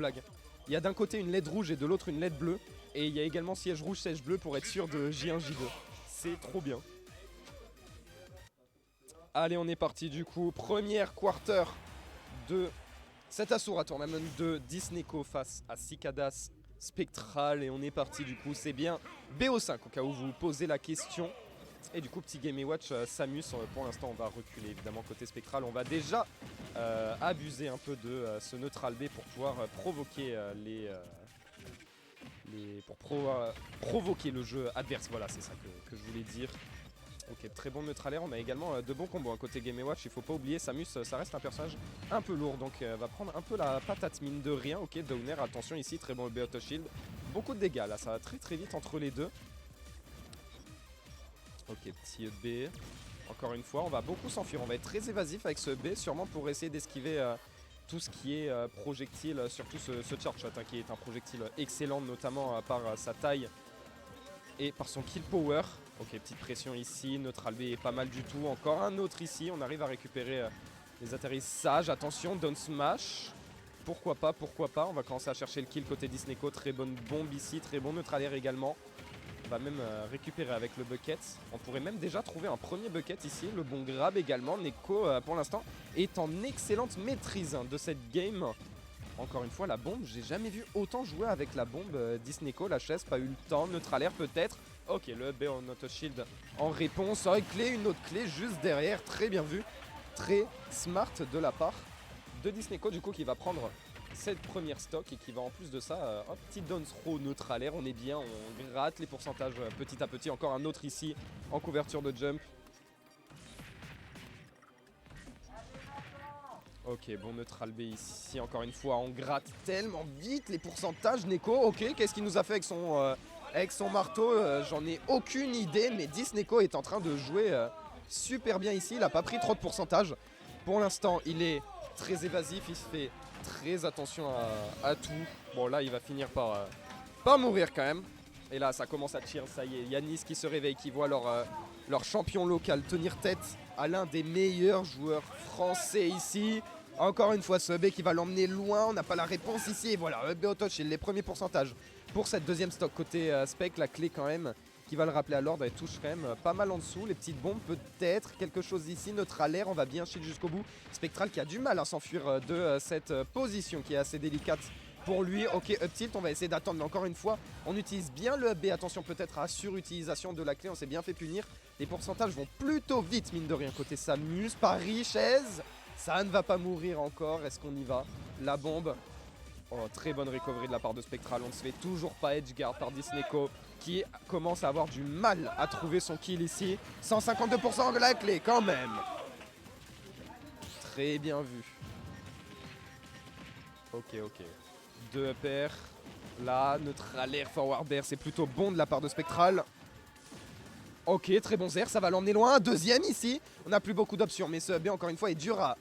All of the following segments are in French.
blague. Il y a d'un côté une LED rouge et de l'autre une LED bleue. Et il y a également siège rouge, siège bleu pour être sûr de J1, J2. C'est trop bien. Allez, on est parti du coup. Première quarter de cet Asura Tournament de Disneco face à Cicadas Spectral. Et on est parti du coup. C'est bien BO5 au cas où vous posez la question. Et du coup, petit Game & Watch Samus. Pour l'instant, on va reculer évidemment côté Spectral. On va déjà abuser un peu de ce neutral B pour pouvoir provoquer provoquer le jeu adverse. Voilà, c'est ça que je voulais dire. Ok, très bon neutral air. On a également de bons combos. Côté Game & Watch, il faut pas oublier, Samus, ça reste un personnage un peu lourd. Donc va prendre un peu la patate mine de rien. Ok, Downer, attention ici, très bon B auto shield. Beaucoup de dégâts là, ça va très vite entre les deux. Ok, petit E B. Encore une fois, on va beaucoup s'enfuir. On va être très évasif avec ce B, sûrement pour essayer d'esquiver tout ce qui est projectile, surtout ce charge shot qui est un projectile excellent, notamment par sa taille et par son kill power. Ok, petite pression ici, neutral B est pas mal du tout. Encore un autre ici, on arrive à récupérer les atterrissages. Attention, down smash. Pourquoi pas, on va commencer à chercher le kill côté Disneco. Très bonne bombe ici, très bon neutral air également. On va même récupérer avec le bucket. On pourrait même déjà trouver un premier bucket ici. Le bon grab également. Neko pour l'instant est en excellente maîtrise de cette game. Encore une fois la bombe, j'ai jamais vu autant jouer avec la bombe Disneco. La chaise, pas eu le temps. Neutral air peut-être. Ok, le B en auto shield en réponse. Oh, une autre clé juste derrière. Très bien vu. Très smart de la part de Disneco du coup qui va prendre cette première stock et qui va en plus de ça, un petit down throw neutral air, on est bien, on gratte les pourcentages petit à petit. Encore un autre ici en couverture de jump. Ok, bon neutral B ici, encore une fois, on gratte tellement vite les pourcentages. Neko, ok, qu'est-ce qu'il nous a fait avec son marteau, j'en ai aucune idée, mais Disneco est en train de jouer super bien ici, il n'a pas pris trop de pourcentage. Pour l'instant, il est très évasif, il se fait très attention à tout. Bon là il va finir par mourir quand même. Et là ça commence à cheer, ça y est, Yanis qui se réveille, qui voit leur champion local tenir tête à l'un des meilleurs joueurs français ici. Encore une fois ce B qui va l'emmener loin, on n'a pas la réponse ici. Et voilà, B auto shield, les premiers pourcentages pour cette deuxième stock côté Spec, la clé quand même qui va le rappeler à l'ordre. Elle touche quand même pas mal en dessous. Les petites bombes peut-être, quelque chose ici, neutral air, on va bien shield jusqu'au bout. Spectral qui a du mal à s'enfuir de cette position qui est assez délicate pour lui. Ok, up tilt, on va essayer d'attendre, mais encore une fois, on utilise bien le B. Attention peut-être à surutilisation de la clé, on s'est bien fait punir. Les pourcentages vont plutôt vite, mine de rien, côté Samus. Paris, chaise, ça ne va pas mourir encore, est-ce qu'on y va? La bombe. Oh, très bonne recovery de la part de Spectral. On ne se fait toujours pas edgeguard par Disneco qui commence à avoir du mal à trouver son kill ici. 152% de la clé quand même. Très bien vu. Ok. 2 up air. Là, neutral air, forward air, c'est plutôt bon de la part de Spectral. Ok, très bon air, ça va l'emmener loin. Deuxième ici. On n'a plus beaucoup d'options, mais ce B encore une fois est dur à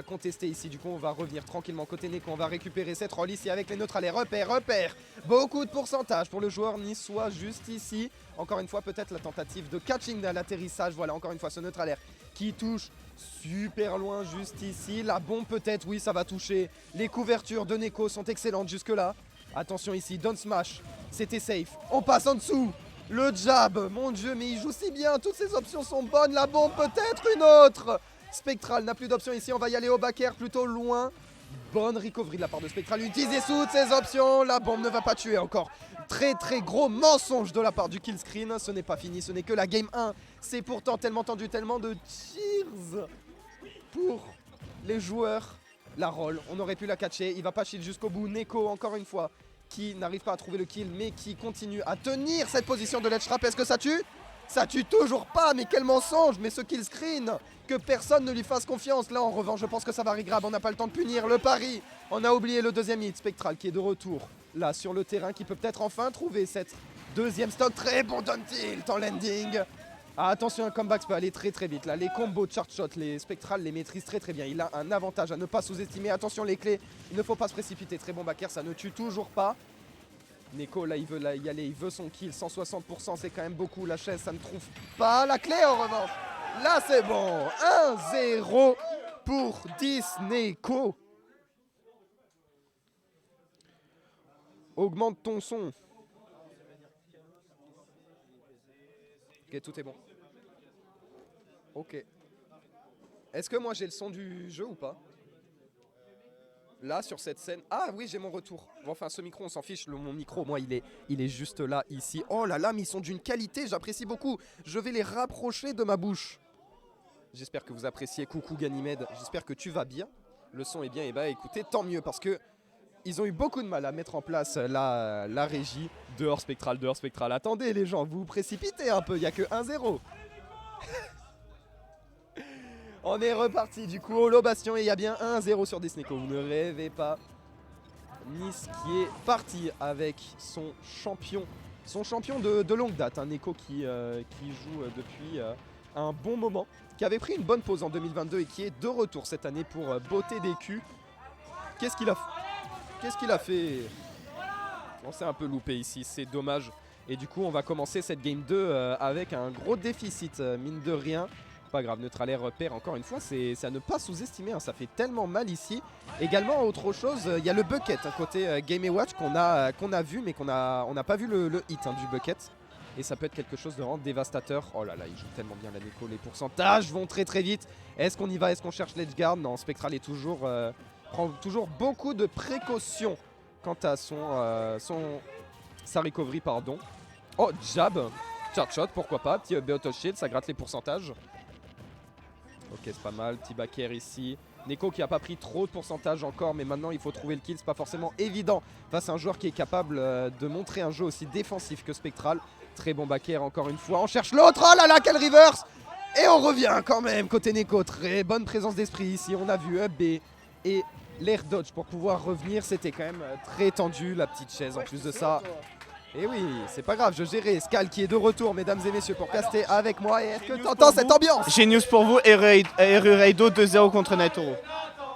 contester ici. Du coup, on va revenir tranquillement côté Neko. On va récupérer cette roll ici avec les neutrales. Repère. Beaucoup de pourcentage pour le joueur niçois juste ici. Encore une fois, peut-être la tentative de catching à l'atterrissage. Voilà, encore une fois, ce neutral air qui touche super loin juste ici. La bombe peut-être, oui, ça va toucher. Les couvertures de Neko sont excellentes jusque-là. Attention ici, don't smash. C'était safe. On passe en dessous. Le jab, mon dieu, mais il joue si bien. Toutes ces options sont bonnes. La bombe peut-être une autre. Spectral n'a plus d'options ici, on va y aller au back air plutôt loin. Bonne recovery de la part de Spectral, utiliser toutes ses options, la bombe ne va pas tuer encore. Très gros mensonge de la part du kill screen, ce n'est pas fini, ce n'est que la game 1. C'est pourtant tellement tendu, tellement de cheers pour les joueurs. La roll, on aurait pu la catcher, il va pas shield jusqu'au bout. Neko encore une fois, qui n'arrive pas à trouver le kill, mais qui continue à tenir cette position de ledge trap. Est-ce que ça tue ? Ça tue toujours pas, mais quel mensonge. Mais ce kill screen, que personne ne lui fasse confiance. Là en revanche je pense que ça va regrab, on n'a pas le temps de punir. Le pari, on a oublié le deuxième hit. Spectral qui est de retour là sur le terrain, qui peut peut-être enfin trouver cette deuxième stock. Très bon down tilt en landing. Ah, attention, un comeback peut aller très vite là. Les combos de charge shot, les Spectral les maîtrisent très bien. Il a un avantage à ne pas sous-estimer. Attention les clés, il ne faut pas se précipiter. Très bon backer, ça ne tue toujours pas. Neko là il veut y aller, il veut son kill, 160% c'est quand même beaucoup. La chaise ça ne trouve pas la clé en revanche. Là c'est bon, 1-0 pour Disneco. Augmente ton son. Ok, tout est bon. Ok. Est-ce que moi j'ai le son du jeu ou pas? Là, sur cette scène... Ah oui, j'ai mon retour. Bon, enfin, ce micro, on s'en fiche. Mon micro, moi, il est juste là, ici. Oh là là, mais ils sont d'une qualité, j'apprécie beaucoup. Je vais les rapprocher de ma bouche. J'espère que vous appréciez. Coucou Ganymède, j'espère que tu vas bien. Le son est bien, et bah écoutez, tant mieux, parce que ils ont eu beaucoup de mal à mettre en place la régie. Dehors Spectral, dehors Spectral. Attendez les gens, vous vous précipitez un peu, il n'y a que 1-0. On est reparti du coup, Holo Bastion, et il y a bien 1-0 sur Disneco. Vous ne rêvez pas. Nice qui est parti avec son champion de longue date, un Neko qui joue depuis un bon moment, qui avait pris une bonne pause en 2022 et qui est de retour cette année pour botter des culs. Qu'est-ce qu'il a fait? On s'est un peu loupé ici, c'est dommage. Et du coup, on va commencer cette game 2 avec un gros déficit, mine de rien. Pas grave, Neutralair perd encore une fois, c'est à ne pas sous-estimer, hein, ça fait tellement mal ici. Également, autre chose, il y a le bucket, côté Game & Watch qu'on a vu, mais on n'a pas vu le hit du bucket. Et ça peut être quelque chose de vraiment dévastateur. Oh là là, il joue tellement bien la Neko, les pourcentages vont très très vite. Est-ce qu'on y va? Est-ce qu'on cherche l'edgeguard? Non, Spectral est prend toujours beaucoup de précautions quant à sa recovery, pardon. Oh, jab, charge shot, pourquoi pas, petit auto shield, ça gratte les pourcentages. Ok, c'est pas mal, petit back air ici. Neko qui a pas pris trop de pourcentage encore, mais maintenant il faut trouver le kill, c'est pas forcément évident face à un joueur qui est capable de montrer un jeu aussi défensif que Spectral. Très bon back air encore une fois, on cherche l'autre, oh là là, quel reverse! Et on revient quand même côté Neko, très bonne présence d'esprit ici, on a vu up B et l'air dodge pour pouvoir revenir, c'était quand même très tendu, la petite chaise en plus de ça. Et oui, c'est pas grave, je gérais. Skal qui est de retour, mesdames et messieurs, pour caster avec moi. Et est-ce que t'entends cette ambiance? J'ai news pour vous, Erureido 2-0 contre Naitoro.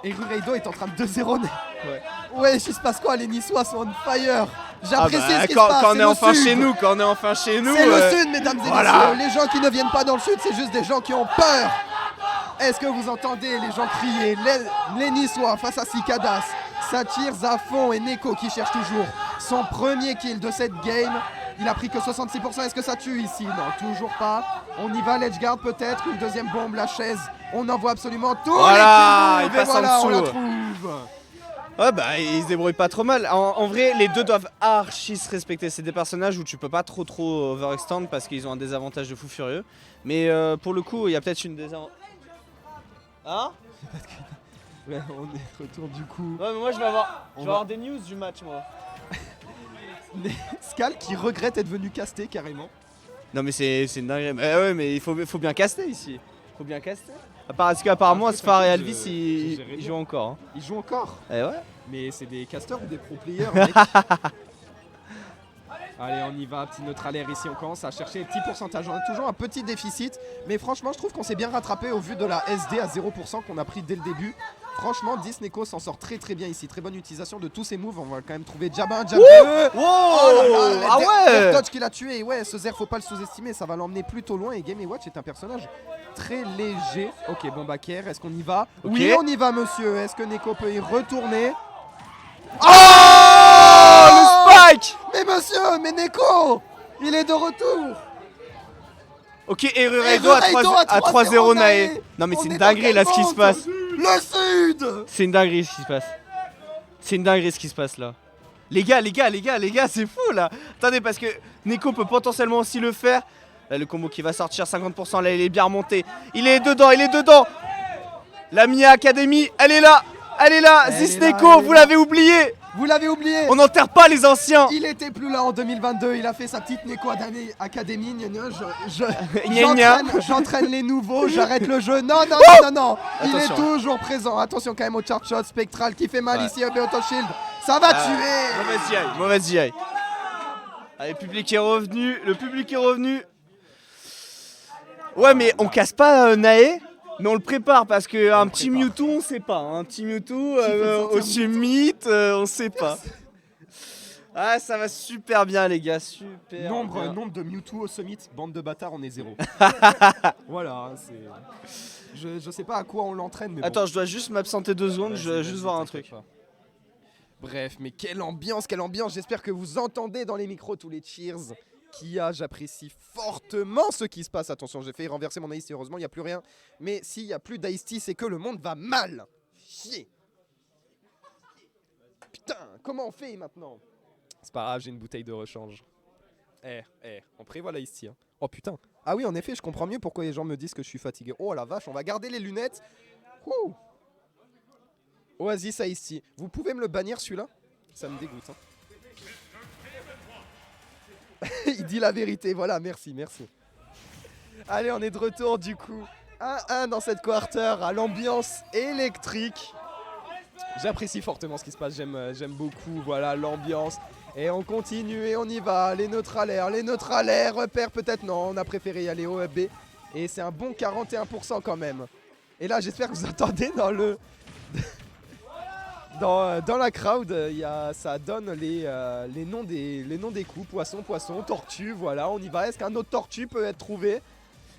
Erureido est en train de 2-0. Ouais, il se passe quoi? Les Niçois sont on fire. J'apprécie ce qui se passe. Quand on est enfin chez nous, C'est le sud, mesdames et messieurs. Les gens qui ne viennent pas dans le sud, c'est juste des gens qui ont peur. Est-ce que vous entendez les gens crier? Les Niçois face à Cicadass. Ça tire à fond et Neko qui cherche toujours son premier kill de cette game. Il a pris que 66%. Est-ce que ça tue ici? Non, toujours pas. On y va, l'edgeguard peut-être. Une deuxième bombe, la chaise. On envoie absolument tous les kills. Il passe voilà, en on la dessous. trouve. Ouais, bah ils se débrouillent pas trop mal. En vrai, les deux doivent archi se respecter. C'est des personnages où tu peux pas trop overextend parce qu'ils ont un désavantage de fou furieux. Mais pour le coup, il y a peut-être une désavantage. Hein? Ouais, on est retour du coup. Ouais, mais moi je vais avoir des news du match, moi. Skal qui regrette être venu caster carrément. Non, mais c'est une dinguerie. Ouais, mais il faut bien caster ici. Faut bien caster. Parce qu'apparemment, Asfar et Alvis, ils jouent encore. Hein. Ils jouent encore? Eh ouais. Mais c'est des casters ou des pro players, mec? Allez, on y va, petit neutralaire ici, on commence à chercher les petits pourcentages. On a toujours un petit déficit, mais franchement, je trouve qu'on s'est bien rattrapé au vu de la SD à 0% qu'on a pris dès le début. Franchement, Disneco s'en sort très très bien ici. Très bonne utilisation de tous ses moves. On va quand même trouver Jab 1, Jab 2. Ah ouais! Dodge qui l'a tué. Et ouais, ce Zer, faut pas le sous-estimer. Ça va l'emmener plutôt loin. Et Game & Watch est un personnage très léger. Ok, bon back air. Est-ce qu'on y va? Okay. Oui, on y va, monsieur. Est-ce que Neko peut y retourner? Oh, le spike! Mais monsieur, mais Neko, il est de retour. Ok, Erureido à 3-0 Nae. Non mais c'est une dinguerie là ce qui se passe. Le sud. C'est une dinguerie ce qui se passe. C'est une dinguerie ce qui se passe là. Les gars, c'est fou là. Attendez, parce que Neko peut potentiellement aussi le faire. Là, le combo qui va sortir 50%, là il est bien remonté. Il est dedans. La Mia Academy, elle est là. Disneco, vous l'avez oublié. Vous l'avez oublié. On n'enterre pas les anciens. Il était plus là en 2022, il a fait sa petite Neko Academy. J'entraîne les nouveaux, j'arrête le jeu. Non. Il est toujours présent. Attention quand même au charge shot Spectral qui fait mal ici au Auto Shield. Ça va tuer. Mauvaise GI. Allez, le public est revenu. Ouais, mais on casse pas Nae. Mais on le prépare parce qu'un petit Mewtwo, on sait pas. Un petit Mewtwo au summit, on sait pas. Ah, ça va super bien, les gars. Super. Nombre de Mewtwo au summit, bande de bâtards, on est 0. Voilà, c'est. Je sais pas à quoi on l'entraîne. Mais attends, bon. je dois juste m'absenter 2 secondes, je dois juste voir un truc. Bref, mais quelle ambiance, j'espère que vous entendez dans les micros tous les cheers. Kia, j'apprécie fortement ce qui se passe. Attention, j'ai failli renverser mon Ice-T, heureusement il n'y a plus rien. Mais s'il n'y a plus d'Ice-T, c'est que le monde va mal. Chier. Putain, comment on fait maintenant? C'est pas grave, j'ai une bouteille de rechange. On prévoit l'Ice-T. Hein. Oh putain. Ah oui, en effet, je comprends mieux pourquoi les gens me disent que je suis fatigué. Oh la vache, on va garder les lunettes. Ouh. Oasis Ice-T. Vous pouvez me le bannir celui-là? Ça me dégoûte. Hein. Il dit la vérité, voilà, merci. Allez, on est de retour du coup. 1-1 dans cette quarter à l'ambiance électrique. J'apprécie fortement ce qui se passe, j'aime beaucoup, voilà, l'ambiance. Et on continue et on y va, les neutralaires, repère peut-être, non, on a préféré y aller au B. Et c'est un bon 41% quand même. Et là, j'espère que vous entendez dans le... Dans la crowd, ça donne les noms des coups, poisson, tortue, voilà, on y va. Est-ce qu'un autre tortue peut être trouvé?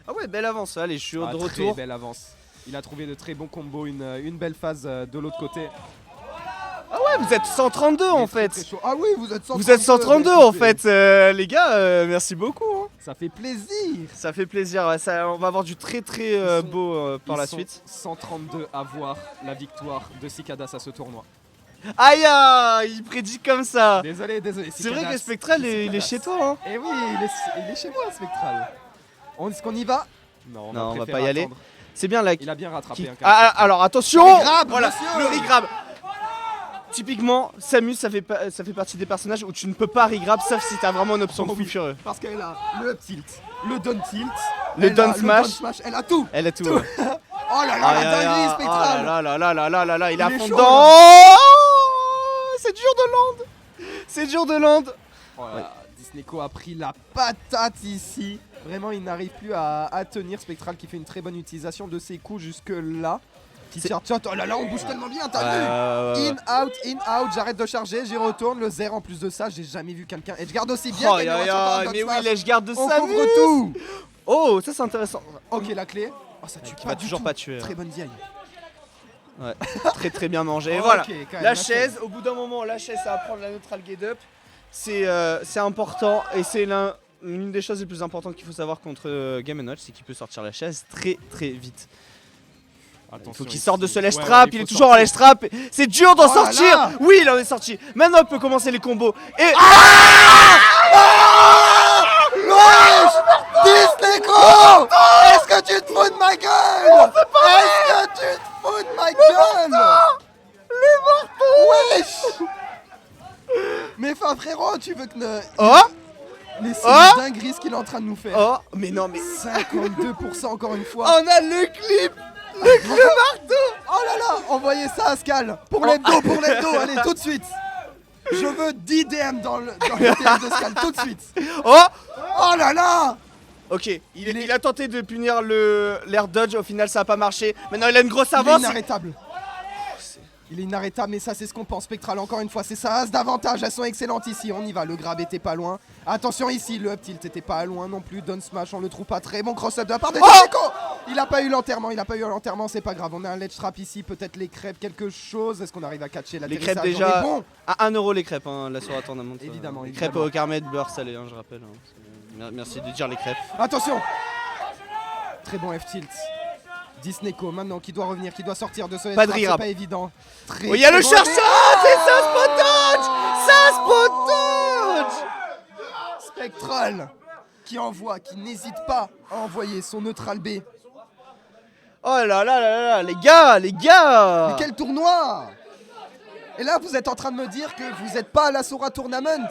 Ah ouais, belle avance, allez, je suis de retour. Très belle avance. Il a trouvé de très bons combos, une belle phase de l'autre côté. Ah ouais, vous êtes 132 en fait. Très ah oui, vous êtes 132. Vous êtes 132 en fait, les gars, merci beaucoup. Hein. Ça fait plaisir. Ça fait plaisir, ouais, on va avoir du très beau par la suite. 132 à voir la victoire de Cicadas à ce tournoi. Aïe, il prédit comme ça. Désolé. C'est vrai que Spectral, il est chez toi. Hein. Eh oui, il est chez moi, Spectral. Est-ce qu'on y va? Non, on va pas y aller. C'est bien là. Il a bien rattrapé. Alors attention. Voilà, le regrab. Typiquement, Samus, ça fait partie des personnages où tu ne peux pas regrab sauf si t'as vraiment une option de fou furieux. Parce qu'elle a le up tilt, le down tilt, le down smash, elle a tout. Elle a tout. Ouais. Oh là là, la dinguerie Spectral. Oh là, il est à fond chaud, dedans. C'est dur de land. Oh là là, Disneco a pris la patate ici. Vraiment, il n'arrive plus à tenir. Spectral qui fait une très bonne utilisation de ses coups jusque là. Tiens, oh là là, on bouge tellement bien, t'as vu? In, out, j'arrête de charger, j'y retourne, le zère en plus de ça, j'ai jamais vu quelqu'un. Edgeguard aussi bien. Mais oui, l'Edgeguard de ça. On couvre tout. Oh, ça c'est intéressant. Ok, la clé. Oh, ça tue pas, toujours pas tuer. Très bonne vieille. Ouais, très bien mangé. Et voilà, même, la chaise, au bout d'un moment, la chaise ça va prendre la neutral get up. C'est important et c'est l'une des choses les plus importantes qu'il faut savoir contre Game & Watch, c'est qu'il peut sortir la chaise très vite. Il faut qu'il sorte de ce lash trap, il est toujours en lash trap. C'est dur d'en sortir. Oui, il en est sorti. Maintenant, il peut commencer les combos. Et Disneco, est-ce que tu te fous de ma gueule? Est-ce que tu te fous de ma gueule? Le marteau. Wesh. Mais enfin, frérot, tu veux que c'est dinguerie ce qu'il est en train de nous faire. Oh, mais non, mais 52% encore une fois. On a le clip. Le marteau. Oh là là, envoyez ça à Scal. Pour l'hebdo, allez, tout de suite. Je veux 10 DM dans le DM de Scal, tout de suite. Oh là là. Ok, il a tenté de punir l'air dodge, au final ça a pas marché. Maintenant il a une grosse avance. Il est inarrêtable, mais ça c'est ce qu'on pense. Spectral, encore une fois, c'est sa as d'avantage. Elles sont excellentes ici, on y va. Le grab était pas loin. Attention ici, le up tilt était pas loin non plus. Down smash, on le trouve pas très bon. Cross-up de la part de Disneco. Il a pas eu l'enterrement, c'est pas grave. On a un ledge trap ici, peut-être les crêpes, quelque chose. Est-ce qu'on arrive à catcher la les crêpes déjà bon. À 1€ les crêpes, hein, là sur la tournament. Évidemment. Les crêpes au carmet de beurre salé, hein, je rappelle. Hein. Merci de dire les crêpes. Attention. Très bon F-tilt. Disneco maintenant qui doit revenir, qui doit sortir de ce pas de c'est pas évident. Il y a le chercheur. C'est ça, spot dodge. Spectral qui envoie, qui n'hésite pas à envoyer son neutral B. Oh là là, les gars. Mais quel tournoi. Et là vous êtes en train de me dire que vous n'êtes pas à la Sora Tournament.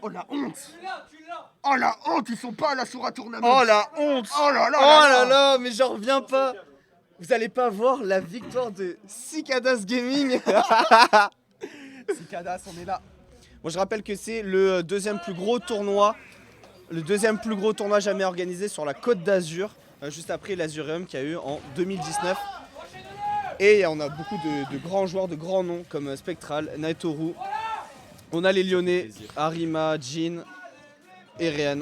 Oh la honte. Oh la honte, ils sont pas à la Sora Tournament. Oh la honte. Oh là là, mais j'en reviens pas. Vous allez pas voir la victoire de Cicadas Gaming. Cicadas, on est là. Bon, je rappelle que c'est le deuxième plus gros tournoi jamais organisé sur la Côte d'Azur, juste après l'Azurium qu'il y a eu en 2019. Et on a beaucoup de grands joueurs, de grands noms comme Spectral, Naitoru. On a les Lyonnais, Arima, Jin et Réan.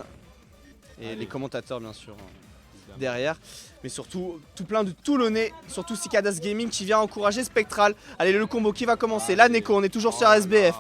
Et les commentateurs bien sûr. derrière. Mais surtout, tout plein de Toulonnais, surtout Cicadas Gaming qui vient encourager Spectral. Allez, le combo qui va commencer. Là, Neko, on est toujours sur SBF.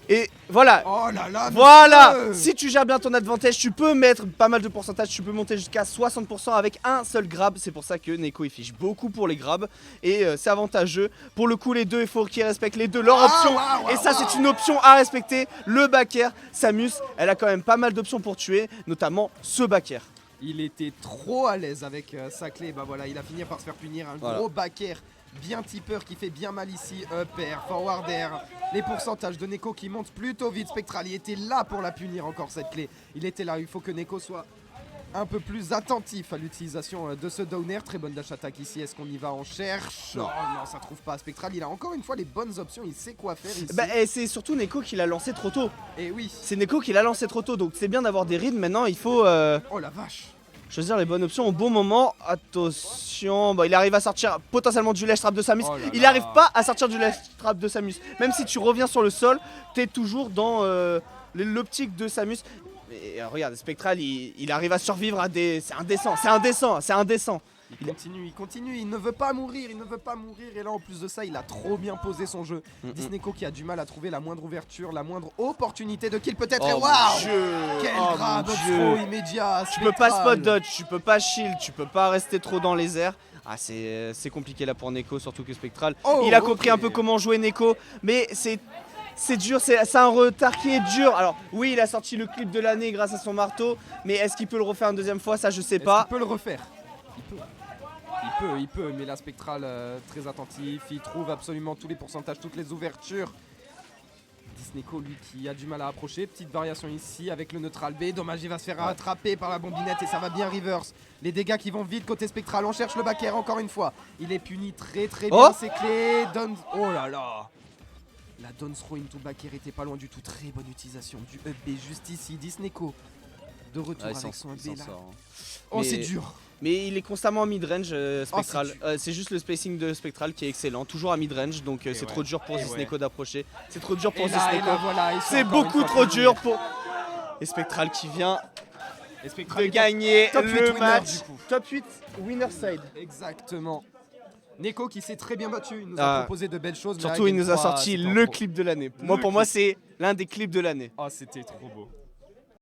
Et voilà. Oh là là, Voilà. monsieur. Si tu gères bien ton advantage, tu peux mettre pas mal de pourcentage. Tu peux monter jusqu'à 60% avec un seul grab. C'est pour ça que Neko il fiche beaucoup pour les grabs. Et c'est avantageux. Pour le coup, les deux, il faut qu'ils respectent les deux leur option. Et ça, c'est une option à respecter. Le backer, Samus, elle a quand même pas mal d'options pour tuer, notamment ce backer. Il était trop à l'aise avec sa clé. Bah voilà, il a fini par se faire punir. Un gros backer bien tipeur qui fait bien mal ici. Up air, forward air. Les pourcentages de Neko qui montent plutôt vite. Spectral, il était là pour la punir encore cette clé. Il était là, il faut que Neko soit un peu plus attentif à l'utilisation de ce down air. Très bonne dash attack ici, est-ce qu'on y va? On cherche. Non, non, ça trouve pas. Spectral, il a encore une fois les bonnes options, il sait quoi faire ici. Bah, et c'est surtout Neko qui l'a lancé trop tôt. Et oui. C'est Neko qui l'a lancé trop tôt, donc c'est bien d'avoir des reads. Maintenant, il faut Oh la vache. choisir les bonnes options au bon moment. Attention, bon, il arrive à sortir potentiellement du ledge trap de Samus. Oh là Il là. n'arrive pas à sortir du ledge trap de Samus. Même si tu reviens sur le sol, t'es toujours dans l'optique de Samus. Mais regarde, Spectral, il arrive à survivre à des... C'est indécent, c'est indécent, c'est indécent. Il continue, il ne veut pas mourir, et là en plus de ça il a trop bien posé son jeu. Disneco qui a du mal à trouver la moindre ouverture, la moindre opportunité de kill peut-être, et Oh waouh mon Dieu. quel Oh grab mon trop Dieu. immédiat. Tu peux pas Spectral. spot dodge, tu peux pas shield, tu peux pas rester trop dans les airs. Ah c'est compliqué là pour Neko, surtout que Spectral. Oh, il a compris ok. un peu comment jouer Neko, mais c'est dur, c'est un retard qui est dur. Alors oui, il a sorti le clip de l'année grâce à son marteau, mais est-ce qu'il peut le refaire une deuxième fois? Ça je sais Est-ce pas. qu'il peut le refaire? Il peut, mais la Spectral très attentif, il trouve absolument tous les pourcentages, toutes les ouvertures. Disneco lui qui a du mal à approcher, petite variation ici avec le neutral B, dommage il va se faire attraper par la bombinette et ça va bien reverse. Les dégâts qui vont vite côté Spectral, on cherche le back air encore une fois. Il est puni très bien, Oh ses clés, oh là là. La down throw into back air était pas loin du tout, très bonne utilisation du up B juste ici, Disneco de retour avec son up B là. Oh Mais- c'est dur. Mais il est constamment en mid-range, Spectral. C'est juste le spacing de Spectral qui est excellent, toujours à mid-range, donc c'est trop dur pour Disneco d'approcher. C'est trop dur pour Et là, Disneco. voilà, ils sont C'est encore une beaucoup fois trop punis. dur pour... Et Spectral qui vient Et Spectral de est gagner top 8 le winner, match. du coup. Top 8 winner side. Exactement. Neko qui s'est très bien battu, il nous Ah. a proposé de belles choses. mais Surtout à il nous a Game 3, sorti c'était le trop. clip de l'année. Le Pour moi clip. c'est l'un des clips de l'année. Ah, c'était trop beau.